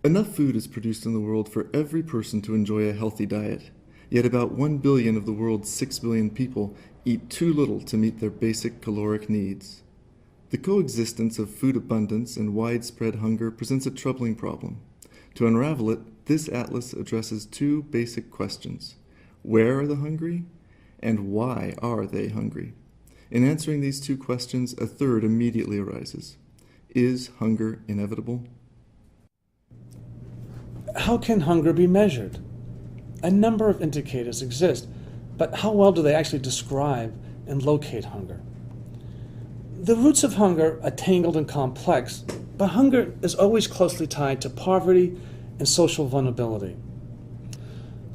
Enough food is produced in the world for every person to enjoy a healthy diet, yet about 1 billion of the world's 6 billion people eat too little to meet their basic caloric needs. The coexistence of food abundance and widespread hunger presents a troubling problem. To unravel it, this atlas addresses two basic questions. Where are the hungry? And why are they hungry? In answering these two questions, a third immediately arises. Is hunger inevitable? How can hunger be measured? A number of indicators exist, but how well do they actually describe and locate hunger? The roots of hunger are tangled and complex, but hunger is always closely tied to poverty and social vulnerability.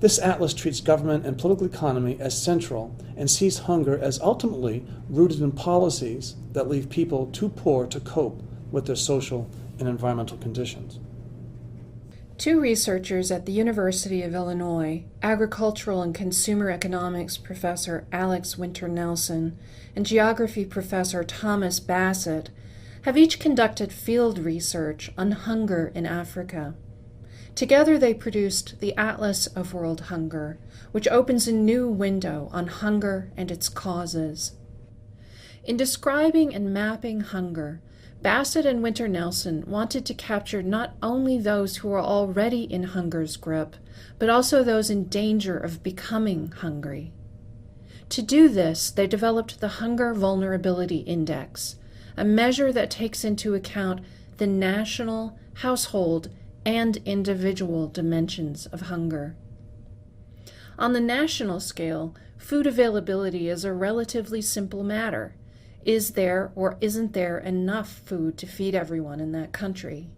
This atlas treats government and political economy as central and sees hunger as ultimately rooted in policies that leave people too poor to cope with their social and environmental conditions. Two researchers at the University of Illinois, agricultural and consumer economics professor Alex Winter Nelson and geography professor Thomas Bassett, have each conducted field research on hunger in Africa. Together they produced the Atlas of World Hunger, which opens a new window on hunger and its causes. In describing and mapping hunger, Bassett and Winter Nelson wanted to capture not only those who are already in hunger's grip, but also those in danger of becoming hungry. To do this, they developed the Hunger Vulnerability Index, a measure that takes into account the national, household, and individual dimensions of hunger. On the national scale, food availability is a relatively simple matter. Is there or isn't there enough food to feed everyone in that country?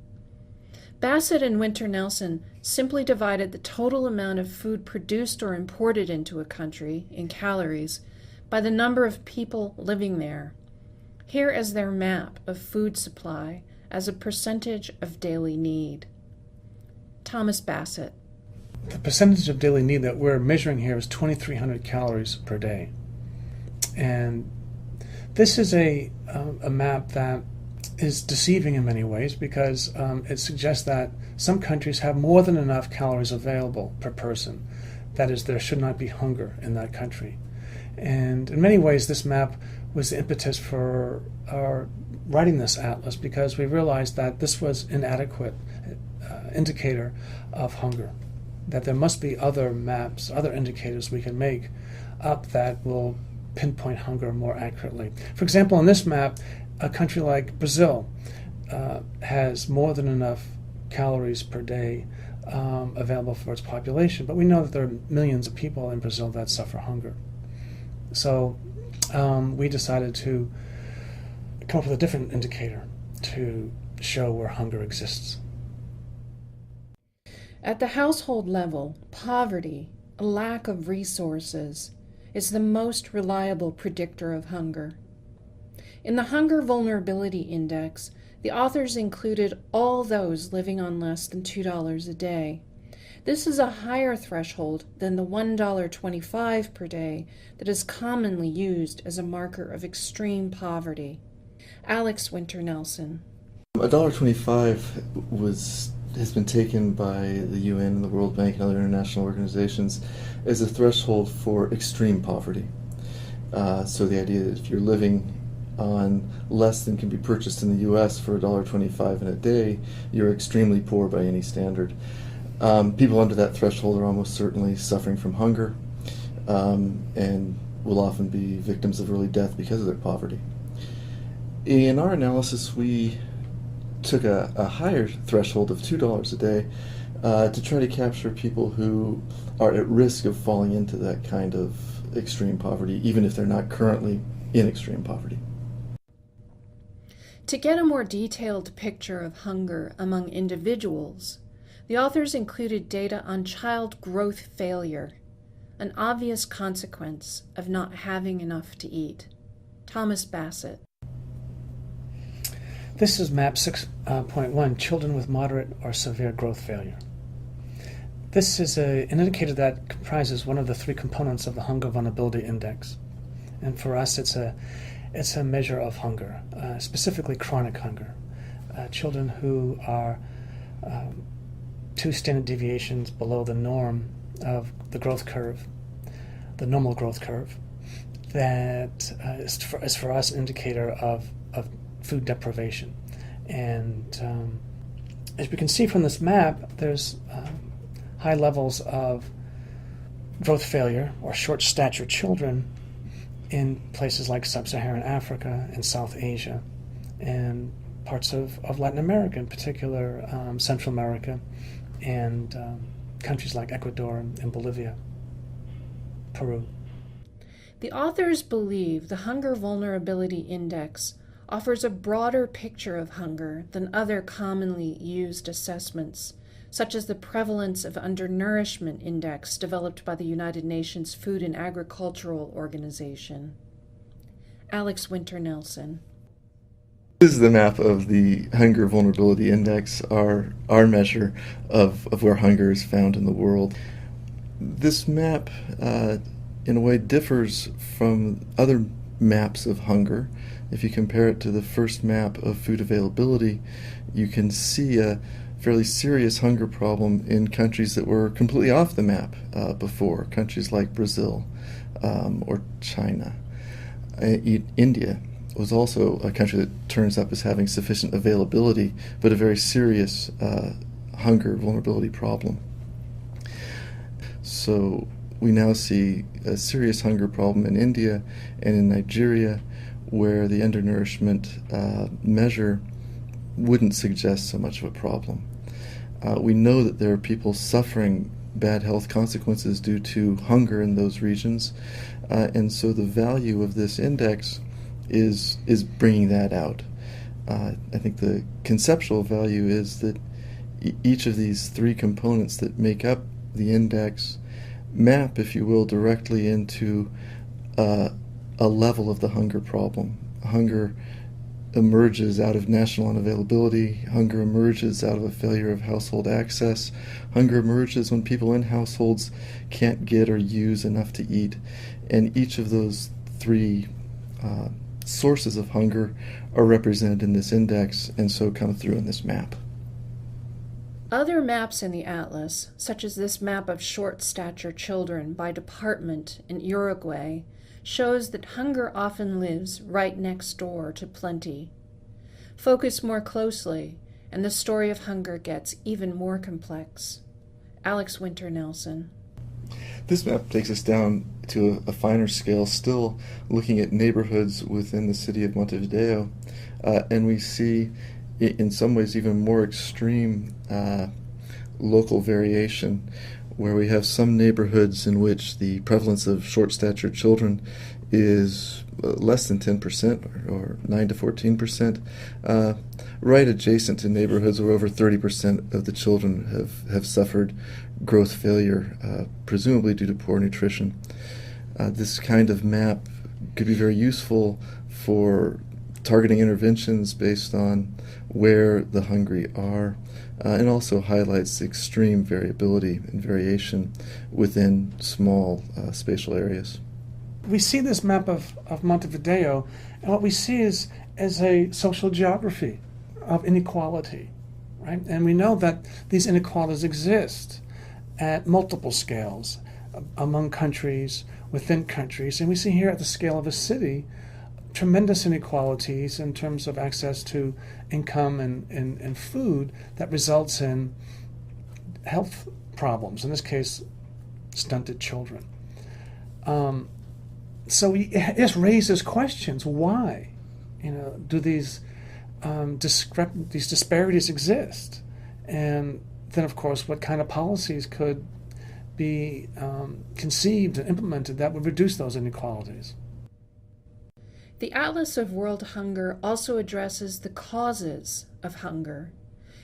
Bassett and Winter Nelson simply divided the total amount of food produced or imported into a country in calories by the number of people living there. Here is their map of food supply as a percentage of daily need. Thomas Bassett. The percentage of daily need that we're measuring here is 2,300 calories per day. And this is a map that is deceiving in many ways because it suggests that some countries have more than enough calories available per person. That is, there should not be hunger in that country. And in many ways, this map was the impetus for our writing this atlas because we realized that this was inadequate indicator of hunger, that there must be other maps, other indicators we can make up that will pinpoint hunger more accurately. For example, on this map, a country like Brazil has more than enough calories per day available for its population, but we know that there are millions of people in Brazil that suffer hunger. So we decided to come up with a different indicator to show where hunger exists. At the household level, poverty, a lack of resources, is the most reliable predictor of hunger. In the Hunger Vulnerability Index, the authors included all those living on less than $2 a day. This is a higher threshold than the $1.25 per day that is commonly used as a marker of extreme poverty. Alex Winter Nelson. $1.25 has been taken by the UN and the World Bank and other international organizations as a threshold for extreme poverty. So the idea that if you're living on less than can be purchased in the US for $1.25 in a day, you're extremely poor by any standard. People under that threshold are almost certainly suffering from hunger and will often be victims of early death because of their poverty. In our analysis, we took a higher threshold of $2 a day to try to capture people who are at risk of falling into that kind of extreme poverty, even if they're not currently in extreme poverty. To get a more detailed picture of hunger among individuals, the authors included data on child growth failure, an obvious consequence of not having enough to eat. Thomas Bassett. This is map 6.1, children with moderate or severe growth failure. This is an indicator that comprises one of the three components of the Hunger Vulnerability Index. And for us, it's a measure of hunger, specifically chronic hunger. Children who are 2 standard deviations below the norm of the growth curve, the normal growth curve, that is for us an indicator of food deprivation. And as we can see from this map, there's high levels of growth failure or short-stature children in places like sub-Saharan Africa and South Asia and parts of Latin America, in particular Central America, and countries like Ecuador and Bolivia, Peru. The authors believe the Hunger Vulnerability Index offers a broader picture of hunger than other commonly used assessments, such as the Prevalence of Undernourishment Index developed by the United Nations Food and Agricultural Organization. Alex Winter Nelson. This is the map of the Hunger Vulnerability Index, our measure of where hunger is found in the world. This map, in a way, differs from other maps of hunger. If you compare it to the first map of food availability, you can see a fairly serious hunger problem in countries that were completely off the map before, countries like Brazil or China. India was also a country that turns up as having sufficient availability, but a very serious hunger vulnerability problem. So we now see a serious hunger problem in India and in Nigeria, where the undernourishment measure wouldn't suggest so much of a problem. We know that there are people suffering bad health consequences due to hunger in those regions, and so the value of this index is bringing that out. I think the conceptual value is that each of these 3 components that make up the index map, if you will, directly into a level of the hunger problem. Hunger emerges out of national unavailability. Hunger emerges out of a failure of household access. Hunger emerges when people in households can't get or use enough to eat. And each of those 3 sources of hunger are represented in this index and so come through in this map. Other maps in the atlas, such as this map of short-stature children by department in Uruguay, shows that hunger often lives right next door to plenty. Focus more closely, and the story of hunger gets even more complex. Alex Winter Nelson. This map takes us down to a finer scale, still looking at neighborhoods within the city of Montevideo, and we see in some ways even more extreme local variation, where we have some neighborhoods in which the prevalence of short-statured children is less than 10% or 9 to 14%, right adjacent to neighborhoods where over 30% of the children have suffered growth failure, presumably due to poor nutrition. This kind of map could be very useful for targeting interventions based on where the hungry are, and also highlights extreme variability and variation within small spatial areas. We see this map of Montevideo, and what we see is a social geography of inequality, right? And we know that these inequalities exist at multiple scales, among countries, within countries, and we see here at the scale of a city tremendous inequalities in terms of access to income and food that results in health problems, in this case, stunted children. So it just raises questions. Why? Do these disparities exist? And then, of course, what kind of policies could be conceived and implemented that would reduce those inequalities? The Atlas of World Hunger also addresses the causes of hunger.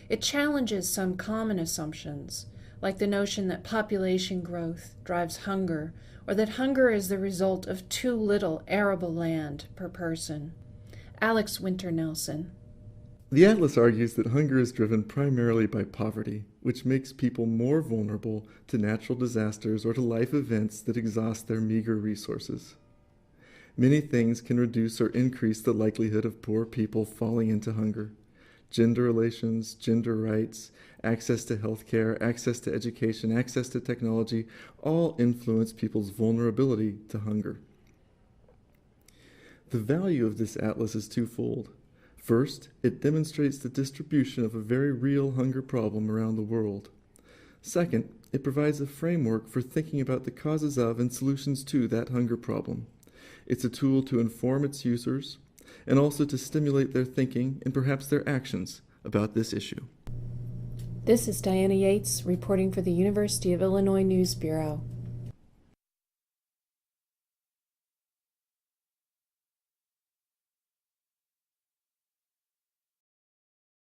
It challenges some common assumptions, like the notion that population growth drives hunger, or that hunger is the result of too little arable land per person. Alex Winter Nelson. The Atlas argues that hunger is driven primarily by poverty, which makes people more vulnerable to natural disasters or to life events that exhaust their meager resources. Many things can reduce or increase the likelihood of poor people falling into hunger. gender relations, gender rights, access to healthcare, access to education, access to technology, all influence people's vulnerability to hunger. The value of this atlas is twofold. First, it demonstrates the distribution of a very real hunger problem around the world. Second, it provides a framework for thinking about the causes of and solutions to that hunger problem. It's a tool to inform its users and also to stimulate their thinking and perhaps their actions about this issue. This is Diana Yates reporting for the University of Illinois News Bureau.